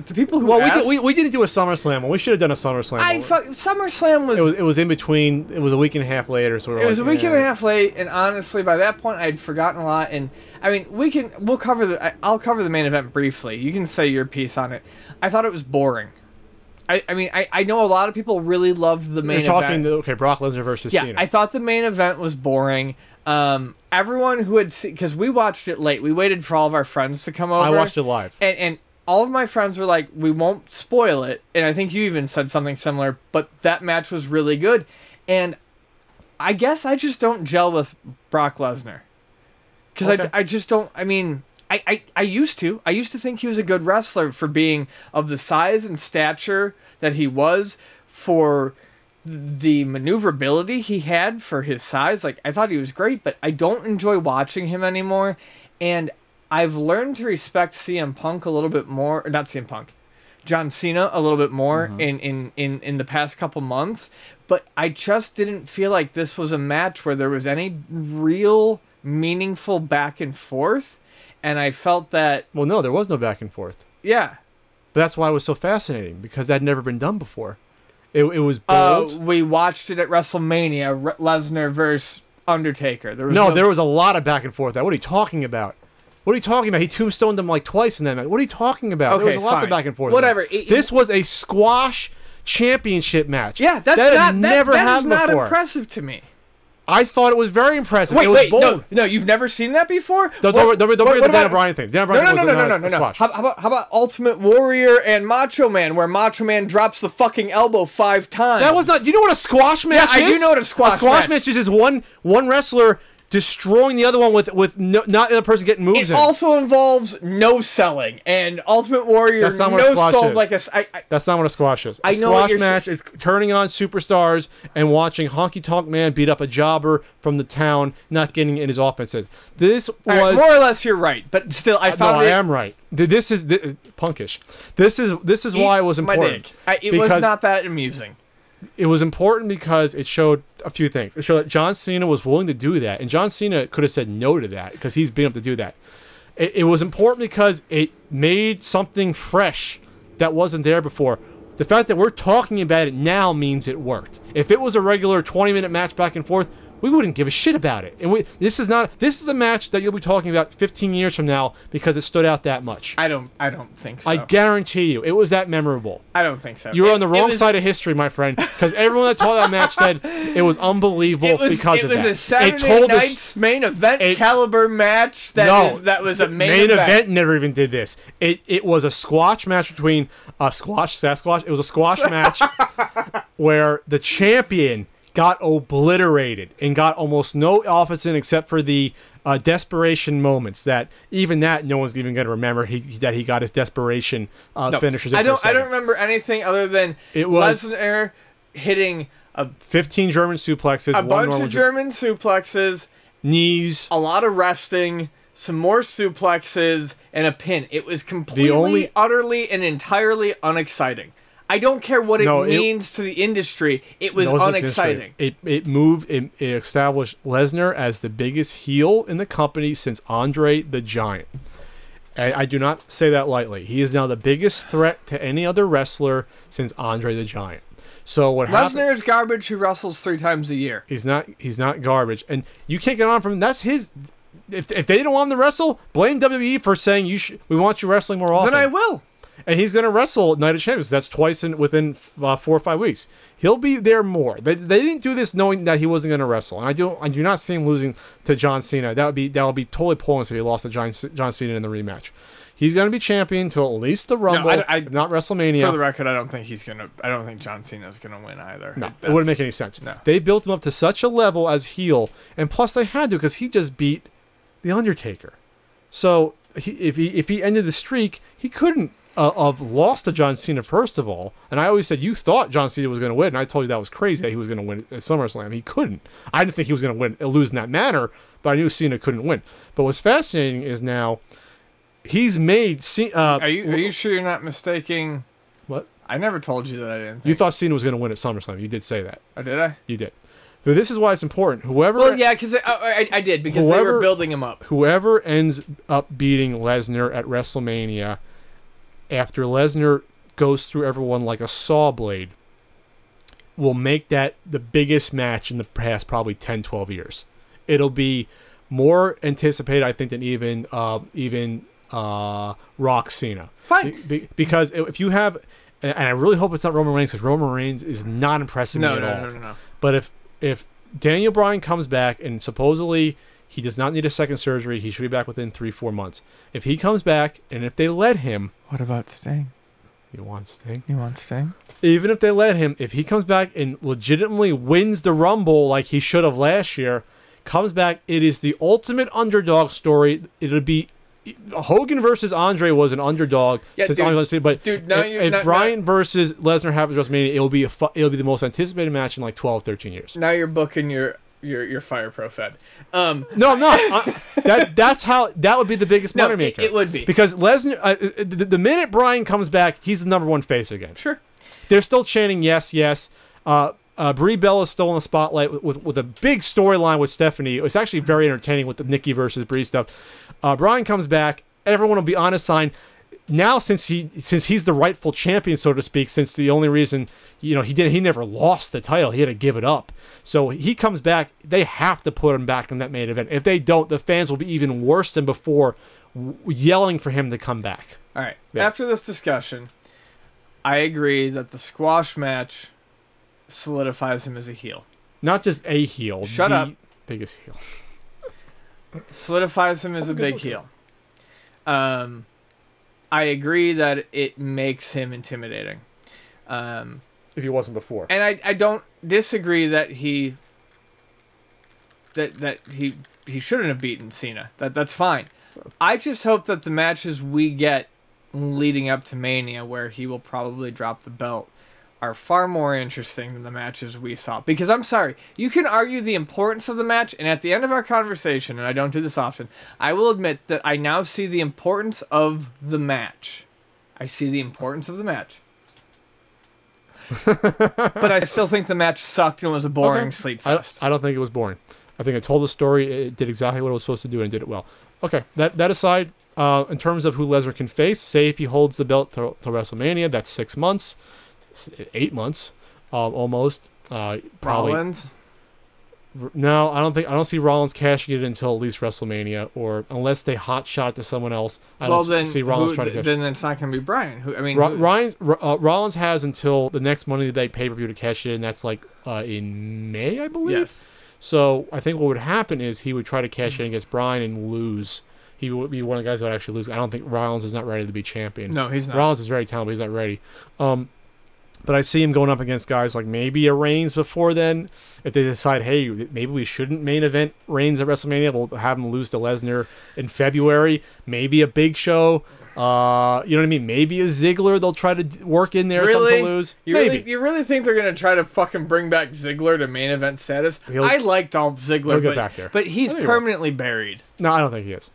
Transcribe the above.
The people who we didn't do a SummerSlam. We should have done a SummerSlam. SummerSlam was... It was in between. It was a week and a half later. So it was a week and a half late, and honestly, by that point, I'd forgotten a lot. And I mean, we'll cover I'll cover the main event briefly. You can say your piece on it. I thought it was boring. I mean, I know a lot of people really loved the main event. You're talking, okay, Brock Lesnar versus Cena. Yeah, I thought the main event was boring. Everyone who had seen... Because we watched it late. We waited for all of our friends to come over. I watched it live. And all of my friends were like, we won't spoil it. And I think you even said something similar. But that match was really good. And I guess I just don't gel with Brock Lesnar. Because okay. I just don't... I mean... I used to. I used to think he was a good wrestler for being of the size and stature that he was, for the maneuverability he had for his size. Like, I thought he was great, but I don't enjoy watching him anymore. And I've learned to respect CM Punk a little bit more, or not CM Punk, John Cena a little bit more in the past couple months. But I just didn't feel like this was a match where there was any real meaningful back and forth. And I felt that... Well, no, there was no back and forth. Yeah. But that's why it was so fascinating, because that had never been done before. It was bold. We watched it at WrestleMania, Lesnar versus Undertaker. There was a lot of back and forth. What are you talking about? What are you talking about? He tombstoned him like twice in that match. What are you talking about? Okay, there was lots of back and forth. Whatever. This was a squash championship match. Yeah, that is not impressive to me. I thought it was very impressive. Wait, no, you've never seen that before? Don't forget the Daniel Bryan thing. Daniel Bryan no. How about Ultimate Warrior and Macho Man, where Macho Man drops the fucking elbow 5 times? That was not... You know what a squash match is? Yeah, I do know what a squash match is. One wrestler destroying the other one with not the other person getting moves in. It also involves no selling, and Ultimate Warrior That's not what a squash is. like That's not what a squash is. A squash match is turning on superstars and watching Honky Tonk Man beat up a jobber from the town, not getting in his offenses. This was... Right, more or less you're right, but still I am right. This is punkish. This is why it was important. It was not that amusing. It was important because it showed a few things. It showed that John Cena was willing to do that, and John Cena could have said no to that because he's been able to do that. It was important because it made something fresh that wasn't there before. The fact that we're talking about it now means it worked. If it was a regular 20-minute match back and forth, we wouldn't give a shit about it. And this is a match that you'll be talking about 15 years from now because it stood out that much. I don't think so. I guarantee you, it was that memorable. I don't think so. You were on the wrong side of history, my friend, because everyone that told that match said it was unbelievable because of that. It was a Saturday night's main event caliber match. That was a main event. Never even did this. It was a squash match between Sasquatch. It was a squash match where the champion got obliterated and got almost no offense in except for the desperation moments. That even that no one's even going to remember that he got his desperation finishes. I don't remember anything other than Lesnar hitting 15 German suplexes, a bunch of German suplexes, knees, a lot of resting, some more suplexes, and a pin. It was completely, utterly, and entirely unexciting. I don't care what it means to the industry. It was unexciting. It established Lesnar as the biggest heel in the company since Andre the Giant. I do not say that lightly. He is now the biggest threat to any other wrestler since Andre the Giant. So what Lesnar is garbage who wrestles 3 times a year. He's not garbage, and you can't get on from that's his. If they don't want him to wrestle, blame WWE for saying we want you wrestling more often. Then I will. And he's going to wrestle Night of Champions. That's twice within 4 or 5 weeks. He'll be there more. They didn't do this knowing that he wasn't going to wrestle. And I do not see him losing to John Cena. That would be totally pointless if he lost to John Cena in the rematch. He's going to be champion until at least the Rumble, not WrestleMania. For the record, I don't think John Cena is going to win either. No, it wouldn't make any sense. No. They built him up to such a level as heel, and plus they had to because he just beat The Undertaker. So if he ended the streak, he couldn't have lost to John Cena first of all. And I always said you thought John Cena was going to win, and I told you that was crazy that he was going to win at SummerSlam. He couldn't. I didn't think he was going to lose in that manner, but I knew Cena couldn't win. But what's fascinating is now he's made. Are you sure you're not mistaking? What? I never told you that I didn't think. You thought Cena was going to win at SummerSlam. You did say that. Oh, did I? You did. But this is why it's important. Well, yeah, because I did because they were building him up. Whoever ends up beating Lesnar at WrestleMania after Lesnar goes through everyone like a saw blade, will make that the biggest match in the past probably 10, 12 years. It'll be more anticipated, I think, than even Rock Cena. Fine. Because if you have, and I really hope it's not Roman Reigns, because Roman Reigns is not impressing me at all. No. But if Daniel Bryan comes back, and supposedly he does not need a second surgery, he should be back within 3-4 months. If he comes back, and if they let him... What about Sting? You want Sting? You want Sting? Even if they let him, if he comes back and legitimately wins the Rumble like he should have last year, comes back, it is the ultimate underdog story. It'll be... Hogan versus Andre was an underdog since Andre, but if Bryan versus Lesnar happens at WrestleMania, it'll be the most anticipated match in like 12, 13 years. Now you're booking your Fire Pro Fed. No, I'm not. That would be the biggest money maker. It would be, because Lesnar. The minute Bryan comes back, he's the number one face again. Sure. They're still chanting yes, yes. Brie Bella is still in the spotlight with a big storyline with Stephanie. It was actually very entertaining with the Nikki versus Brie stuff. Bryan comes back. Everyone will be on his side. Now, since he's the rightful champion, so to speak, since the only reason he never lost the title, he had to give it up. So he comes back. They have to put him back in that main event. If they don't, the fans will be even worse than before, yelling for him to come back. All right. Yeah. After this discussion, I agree that the squash match solidifies him as a heel. Not just a heel. Shut up. Biggest heel. Solidifies him as a big heel. I agree that it makes him intimidating. If he wasn't before. And I don't disagree that he shouldn't have beaten Cena. That's fine. I just hope that the matches we get leading up to Mania, where he will probably drop the belt, are far more interesting than the matches we saw. Because I'm sorry, you can argue the importance of the match, and at the end of our conversation, and I don't do this often, I will admit that I now see the importance of the match. I see the importance of the match. But I still think the match sucked and was a boring sleep fest. I don't think it was boring. I think it told the story, it did exactly what it was supposed to do, and did it well. Okay, that aside, in terms of who Lesnar can face, say if he holds the belt to WrestleMania, that's 6 months. 8 months, almost. Probably. Rollins? No, I don't see Rollins cashing it until at least WrestleMania, or unless they hot shot to someone else. I don't see Rollins trying to cash. Then it's not going to be Bryan. Rollins has until the next Money in the Bank pay-per-view to cash it in. That's like in May, I believe. Yes. So I think what would happen is he would try to cash in against Bryan and lose. He would be one of the guys that would actually lose. I don't think Rollins is not ready to be champion. No, he's not. Rollins is very talented, but he's not ready. But I see him going up against guys like maybe a Reigns before then. If they decide, hey, maybe we shouldn't main event Reigns at WrestleMania, we'll have him lose to Lesnar in February. Maybe a Big Show. You know what I mean? Maybe a Ziggler they'll try to work in there something to lose. You really think they're going to try to fucking bring back Ziggler to main event status? I like Dolph Ziggler, get back there. But he's permanently buried. No, I don't think he is.